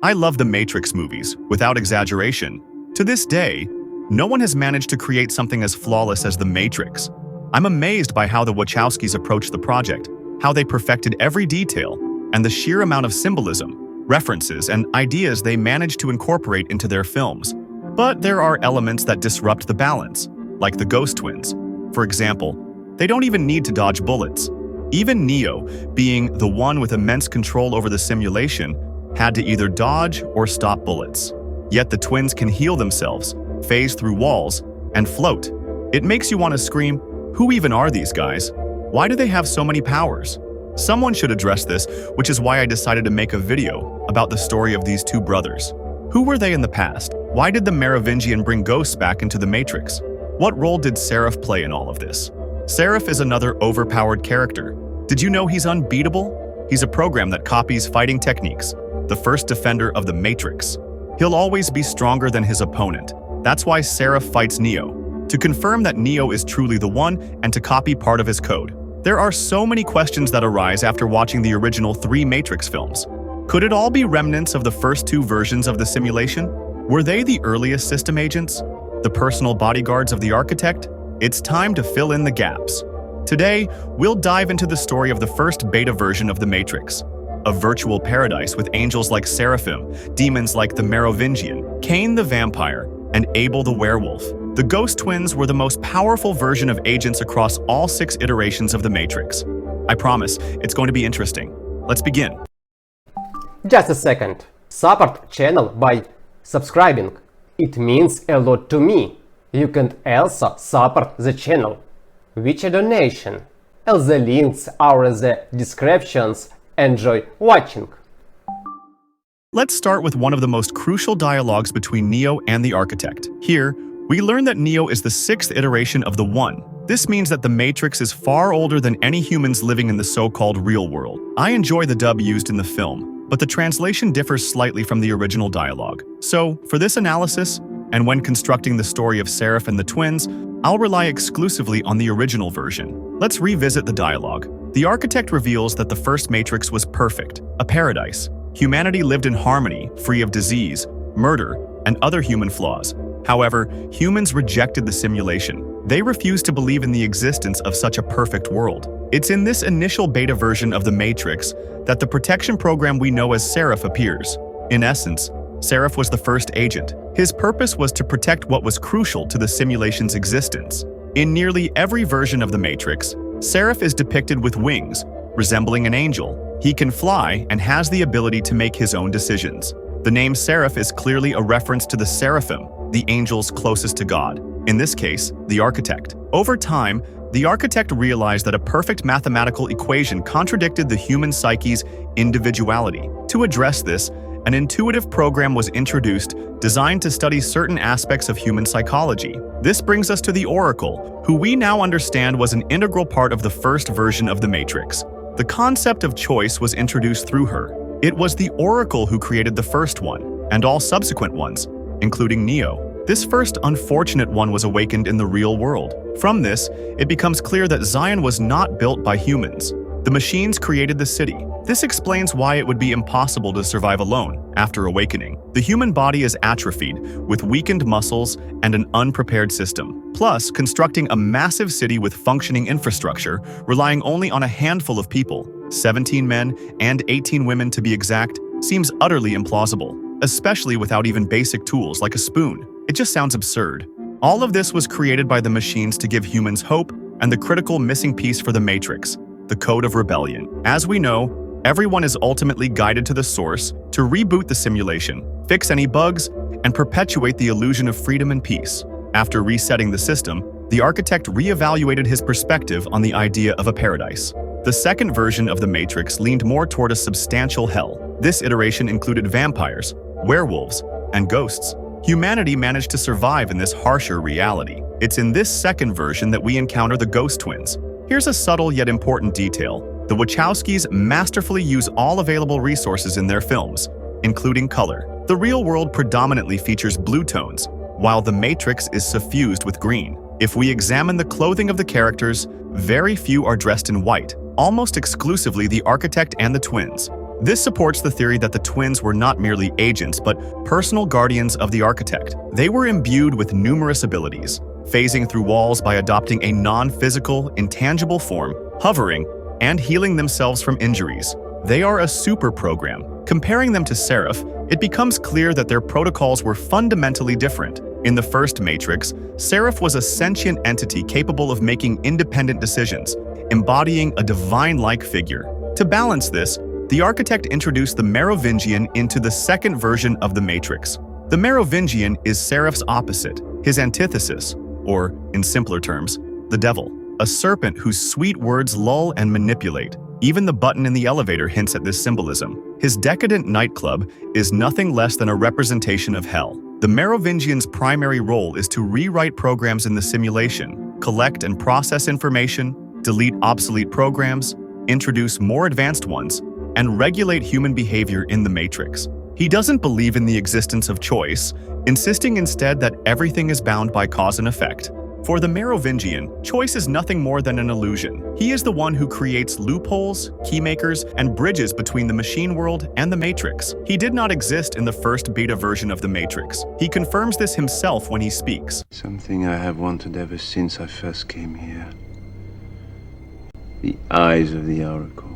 I love the Matrix movies, without exaggeration. To this day, no one has managed to create something as flawless as the Matrix. I'm amazed by how the Wachowskis approached the project, how they perfected every detail, and the sheer amount of symbolism, references, and ideas they managed to incorporate into their films. But there are elements that disrupt the balance, like the Ghost Twins. For example, they don't even need to dodge bullets. Even Neo, being the one with immense control over the simulation, had to either dodge or stop bullets. Yet the twins can heal themselves, phase through walls, and float. It makes you want to scream, who even are these guys? Why do they have so many powers? Someone should address this, which is why I decided to make a video about the story of these two brothers. Who were they in the past? Why did the Marovingian bring ghosts back into the Matrix? What role did Seraph play in all of this? Seraph is another overpowered character. Did you know he's unbeatable? He's a program that copies fighting techniques, the first defender of the Matrix. He'll always be stronger than his opponent. That's why Seraph fights Neo, to confirm that Neo is truly the one and to copy part of his code. There are so many questions that arise after watching the original 3 Matrix films. Could it all be remnants of the first 2 versions of the simulation? Were they the earliest system agents? The personal bodyguards of the architect? It's time to fill in the gaps. Today, we'll dive into the story of the first beta version of the Matrix, a virtual paradise with angels like Seraphim, demons like the Marovingian, Cain the vampire, and Abel the werewolf. The Ghost Twins were the most powerful version of agents across all 6 iterations of the Matrix. I promise, it's going to be interesting. Let's begin. Just a second. Support channel by subscribing. It means a lot to me. You can also support the channel with a donation. All the links are in the descriptions. Enjoy watching. Let's start with one of the most crucial dialogues between Neo and the architect. Here, we learn that Neo is the 6th iteration of the One. This means that the Matrix is far older than any humans living in the so-called real world. I enjoy the dub used in the film, but the translation differs slightly from the original dialogue. So, for this analysis, and when constructing the story of Seraph and the twins, I'll rely exclusively on the original version. Let's revisit the dialogue. The architect reveals that the first Matrix was perfect, a paradise. Humanity lived in harmony, free of disease, murder, and other human flaws. However, humans rejected the simulation. They refused to believe in the existence of such a perfect world. It's in this initial beta version of the Matrix that the protection program we know as Seraph appears. In essence, Seraph was the first agent. His purpose was to protect what was crucial to the simulation's existence. In nearly every version of the Matrix, Seraph is depicted with wings, resembling an angel. He can fly and has the ability to make his own decisions. The name Seraph is clearly a reference to the Seraphim, the angels closest to God, in this case, the architect. Over time, the architect realized that a perfect mathematical equation contradicted the human psyche's individuality. To address this, an intuitive program was introduced designed to study certain aspects of human psychology. This brings us to the Oracle, who we now understand was an integral part of the first version of the Matrix. The concept of choice was introduced through her. It was the Oracle who created the first one, and all subsequent ones, including Neo. This first unfortunate one was awakened in the real world. From this, it becomes clear that Zion was not built by humans. The machines created the city. This explains why it would be impossible to survive alone after awakening. The human body is atrophied, with weakened muscles and an unprepared system. Plus, constructing a massive city with functioning infrastructure, relying only on a handful of people, 17 men and 18 women to be exact, seems utterly implausible, especially without even basic tools like a spoon. It just sounds absurd. All of this was created by the machines to give humans hope and the critical missing piece for the Matrix, the Code of Rebellion. As we know, everyone is ultimately guided to the source to reboot the simulation, fix any bugs, and perpetuate the illusion of freedom and peace. After resetting the system, the architect reevaluated his perspective on the idea of a paradise. The second version of the Matrix leaned more toward a substantial hell. This iteration included vampires, werewolves, and ghosts. Humanity managed to survive in this harsher reality. It's in this second version that we encounter the Ghost Twins. Here's a subtle yet important detail. The Wachowskis masterfully use all available resources in their films, including color. The real world predominantly features blue tones, while the Matrix is suffused with green. If we examine the clothing of the characters, very few are dressed in white, almost exclusively the architect and the twins. This supports the theory that the twins were not merely agents, but personal guardians of the architect. They were imbued with numerous abilities, phasing through walls by adopting a non-physical, intangible form, hovering, and healing themselves from injuries. They are a super program. Comparing them to Seraph, it becomes clear that their protocols were fundamentally different. In the first Matrix, Seraph was a sentient entity capable of making independent decisions, embodying a divine-like figure. To balance this, the architect introduced the Marovingian into the second version of the Matrix. The Marovingian is Seraph's opposite, his antithesis, or, in simpler terms, the devil. A serpent whose sweet words lull and manipulate. Even the button in the elevator hints at this symbolism. His decadent nightclub is nothing less than a representation of hell. The Marovingian's primary role is to rewrite programs in the simulation, collect and process information, delete obsolete programs, introduce more advanced ones, and regulate human behavior in the Matrix. He doesn't believe in the existence of choice, insisting instead that everything is bound by cause and effect. For the Marovingian, choice is nothing more than an illusion. He is the one who creates loopholes, keymakers, and bridges between the machine world and the Matrix. He did not exist in the first beta version of the Matrix. He confirms this himself when he speaks. Something I have wanted ever since I first came here. The eyes of the Oracle.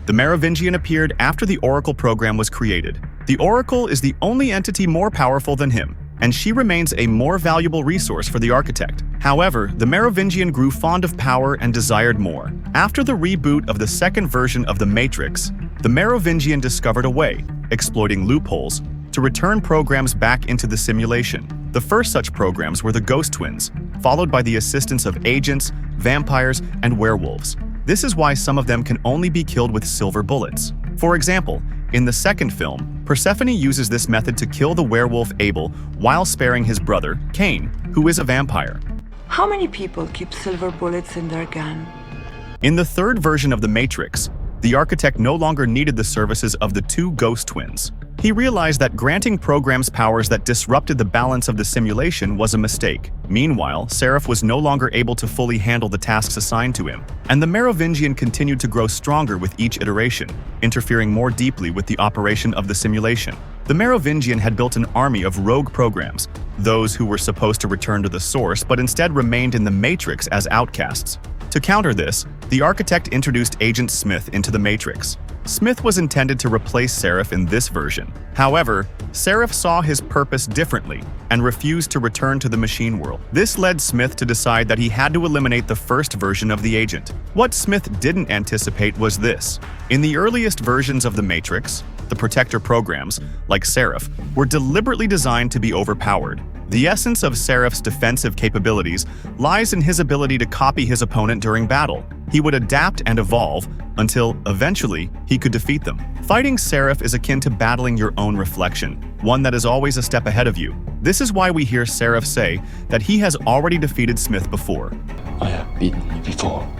The Marovingian appeared after the Oracle program was created. The Oracle is the only entity more powerful than him, and she remains a more valuable resource for the architect. However, the Marovingian grew fond of power and desired more. After the reboot of the second version of the Matrix, the Marovingian discovered a way, exploiting loopholes, to return programs back into the simulation. The first such programs were the Ghost Twins, followed by the assistance of agents, vampires, and werewolves. This is why some of them can only be killed with silver bullets. For example, in the second film, Persephone uses this method to kill the werewolf Abel while sparing his brother, Cain, who is a vampire. How many people keep silver bullets in their gun? In the third version of the Matrix, the architect no longer needed the services of the two Ghost Twins. He realized that granting programs powers that disrupted the balance of the simulation was a mistake. Meanwhile, Seraph was no longer able to fully handle the tasks assigned to him, and the Marovingian continued to grow stronger with each iteration, interfering more deeply with the operation of the simulation. The Marovingian had built an army of rogue programs, those who were supposed to return to the source but instead remained in the Matrix as outcasts. To counter this, the architect introduced Agent Smith into the Matrix. Smith was intended to replace Seraph in this version. However, Seraph saw his purpose differently and refused to return to the machine world. This led Smith to decide that he had to eliminate the first version of the agent. What Smith didn't anticipate was this. In the earliest versions of the Matrix, the protector programs, like Seraph, were deliberately designed to be overpowered. The essence of Seraph's defensive capabilities lies in his ability to copy his opponent during battle. He would adapt and evolve until, eventually, he could defeat them. Fighting Seraph is akin to battling your own reflection, one that is always a step ahead of you. This is why we hear Seraph say that he has already defeated Smith before. I have beaten you before.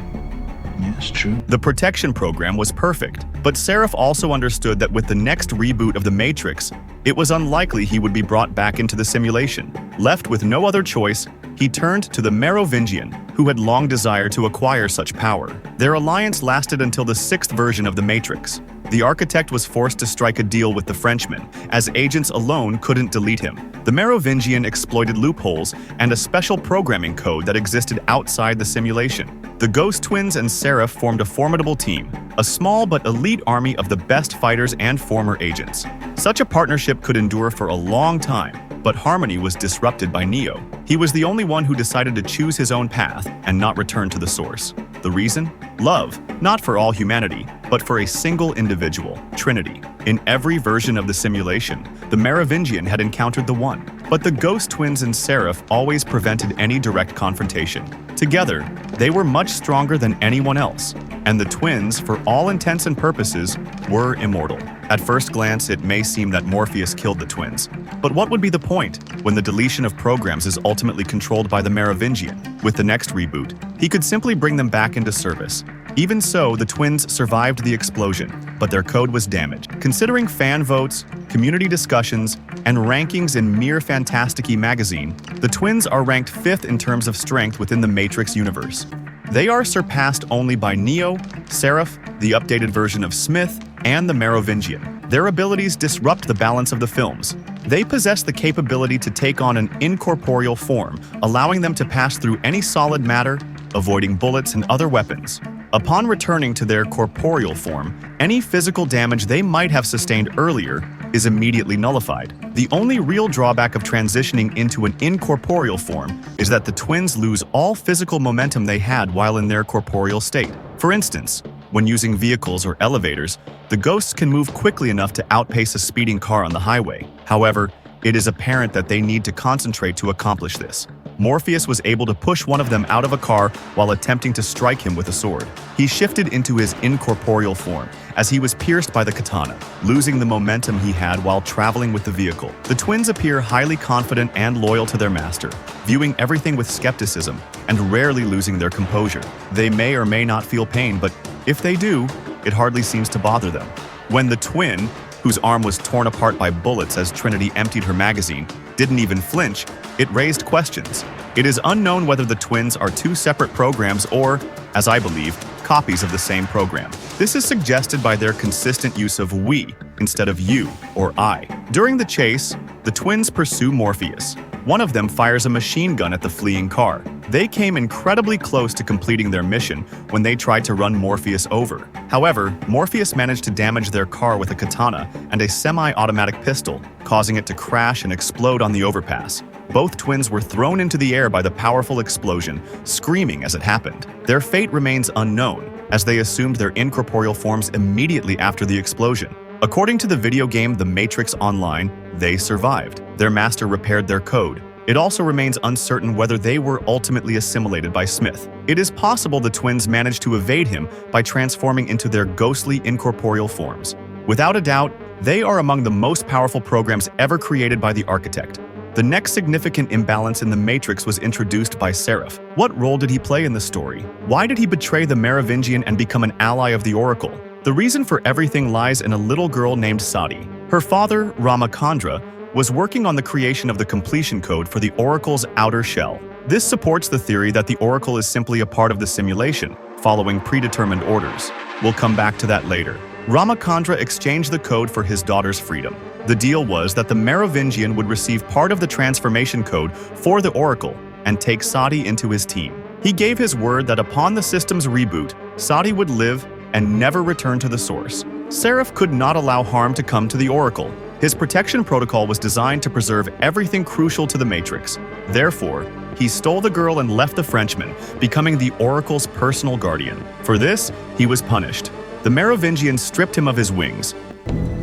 Yes, true. The protection program was perfect, but Seraph also understood that with the next reboot of the Matrix, it was unlikely he would be brought back into the simulation. Left with no other choice, he turned to the Marovingian, who had long desired to acquire such power. Their alliance lasted until the sixth version of the Matrix. The architect was forced to strike a deal with the Frenchman, as agents alone couldn't delete him. The Marovingian exploited loopholes and a special programming code that existed outside the simulation. The Ghost Twins and Seraph formed a formidable team, a small but elite army of the best fighters and former agents. Such a partnership could endure for a long time, but harmony was disrupted by Neo. He was the only one who decided to choose his own path and not return to the source. The reason? Love, not for all humanity, but for a single individual, Trinity. In every version of the simulation, the Marovingian had encountered the One, but the Ghost Twins and Seraph always prevented any direct confrontation. Together, they were much stronger than anyone else, and the twins, for all intents and purposes, were immortal. At first glance, it may seem that Morpheus killed the twins, but what would be the point when the deletion of programs is ultimately controlled by the Marovingian? With the next reboot, he could simply bring them back into service. Even so, the twins survived the explosion, but their code was damaged. Considering fan votes, community discussions, and rankings in Mere Fantastic magazine, the twins are ranked 5th in terms of strength within the Matrix universe. They are surpassed only by Neo, Seraph, the updated version of Smith, and the Marovingian. Their abilities disrupt the balance of the films. They possess the capability to take on an incorporeal form, allowing them to pass through any solid matter, avoiding bullets and other weapons. Upon returning to their corporeal form, any physical damage they might have sustained earlier is immediately nullified. The only real drawback of transitioning into an incorporeal form is that the twins lose all physical momentum they had while in their corporeal state. For instance, when using vehicles or elevators, the ghosts can move quickly enough to outpace a speeding car on the highway. However, it is apparent that they need to concentrate to accomplish this. Morpheus was able to push one of them out of a car while attempting to strike him with a sword. He shifted into his incorporeal form as he was pierced by the katana, losing the momentum he had while traveling with the vehicle. The twins appear highly confident and loyal to their master, viewing everything with skepticism and rarely losing their composure. They may or may not feel pain, but if they do, it hardly seems to bother them. When the twin, whose arm was torn apart by bullets as Trinity emptied her magazine, didn't even flinch, it raised questions. It is unknown whether the twins are two separate programs or, as I believe, copies of the same program. This is suggested by their consistent use of we instead of you or I. During the chase, the twins pursue Morpheus. One of them fires a machine gun at the fleeing car. They came incredibly close to completing their mission when they tried to run Morpheus over. However, Morpheus managed to damage their car with a katana and a semi-automatic pistol, causing it to crash and explode on the overpass. Both twins were thrown into the air by the powerful explosion, screaming as it happened. Their fate remains unknown, as they assumed their incorporeal forms immediately after the explosion. According to the video game The Matrix Online, they survived. Their master repaired their code. It also remains uncertain whether they were ultimately assimilated by Smith. It is possible the twins managed to evade him by transforming into their ghostly incorporeal forms. Without a doubt, they are among the most powerful programs ever created by the architect. The next significant imbalance in the Matrix was introduced by Seraph. What role did he play in the story? Why did he betray the Marovingian and become an ally of the Oracle? The reason for everything lies in a little girl named Sadi. Her father, Ramachandra, was working on the creation of the completion code for the Oracle's outer shell. This supports the theory that the Oracle is simply a part of the simulation, following predetermined orders. We'll come back to that later. Ramachandra exchanged the code for his daughter's freedom. The deal was that the Marovingian would receive part of the transformation code for the Oracle and take Sadi into his team. He gave his word that upon the system's reboot, Sadi would live and never return to the source. Seraph could not allow harm to come to the Oracle. His protection protocol was designed to preserve everything crucial to the Matrix. Therefore, he stole the girl and left the Frenchman, becoming the Oracle's personal guardian. For this, he was punished. The Merovingian stripped him of his wings.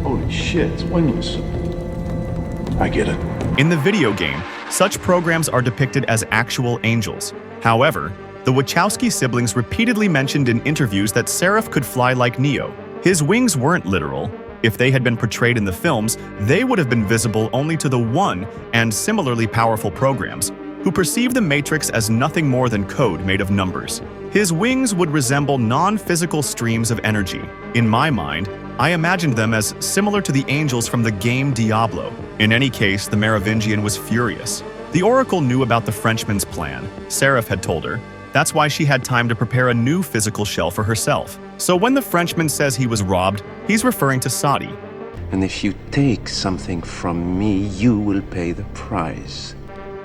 Holy shit, it's wingless. I get it. In the video game, such programs are depicted as actual angels. However, the Wachowski siblings repeatedly mentioned in interviews that Seraph could fly like Neo. His wings weren't literal. If they had been portrayed in the films, they would have been visible only to the one and similarly powerful programs, who perceive the Matrix as nothing more than code made of numbers. His wings would resemble non-physical streams of energy. In my mind, I imagined them as similar to the angels from the game Diablo. In any case, the Merovingian was furious. The Oracle knew about the Frenchman's plan. Seraph had told her. That's why she had time to prepare a new physical shell for herself. So when the Frenchman says he was robbed, he's referring to Sadi. And if you take something from me, you will pay the price.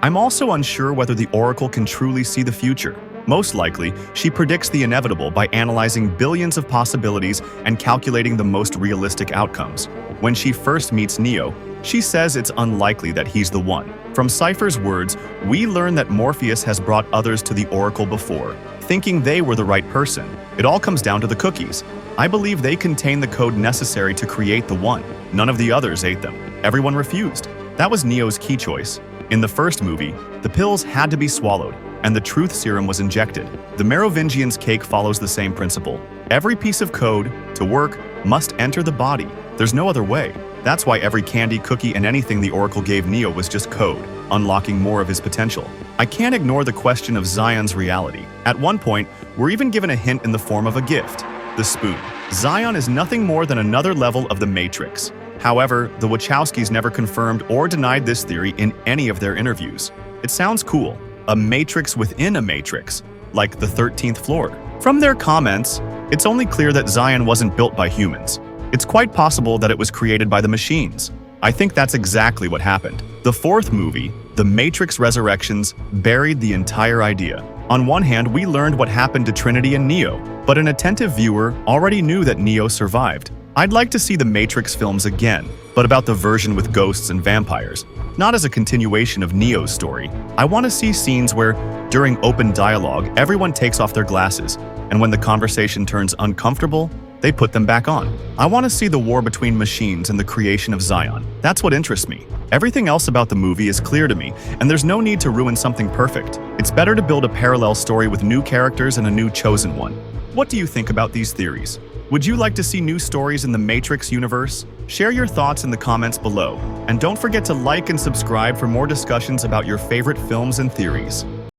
I'm also unsure whether the Oracle can truly see the future. Most likely, she predicts the inevitable by analyzing billions of possibilities and calculating the most realistic outcomes. When she first meets Neo, she says it's unlikely that he's the one. From Cypher's words, we learn that Morpheus has brought others to the Oracle before, thinking they were the right person. It all comes down to the cookies. I believe they contain the code necessary to create the one. None of the others ate them. Everyone refused. That was Neo's key choice. In the first movie, the pills had to be swallowed, and the truth serum was injected. The Merovingian's cake follows the same principle. Every piece of code, to work, must enter the body. There's no other way. That's why every candy, cookie, and anything the Oracle gave Neo was just code, unlocking more of his potential. I can't ignore the question of Zion's reality. At one point, we're even given a hint in the form of a gift, the spoon. Zion is nothing more than another level of the Matrix. However, the Wachowskis never confirmed or denied this theory in any of their interviews. It sounds cool, a matrix within a matrix, like the 13th floor. From their comments, it's only clear that Zion wasn't built by humans. It's quite possible that it was created by the machines. I think that's exactly what happened. The fourth movie, The Matrix Resurrections, buried the entire idea. On one hand, we learned what happened to Trinity and Neo, but an attentive viewer already knew that Neo survived. I'd like to see the Matrix films again, but about the version with ghosts and vampires, not as a continuation of Neo's story. I want to see scenes where, during open dialogue, everyone takes off their glasses, and when the conversation turns uncomfortable, they put them back on. I want to see the war between machines and the creation of Zion. That's what interests me. Everything else about the movie is clear to me, and there's no need to ruin something perfect. It's better to build a parallel story with new characters and a new chosen one. What do you think about these theories? Would you like to see new stories in the Matrix universe? Share your thoughts in the comments below, and don't forget to like and subscribe for more discussions about your favorite films and theories.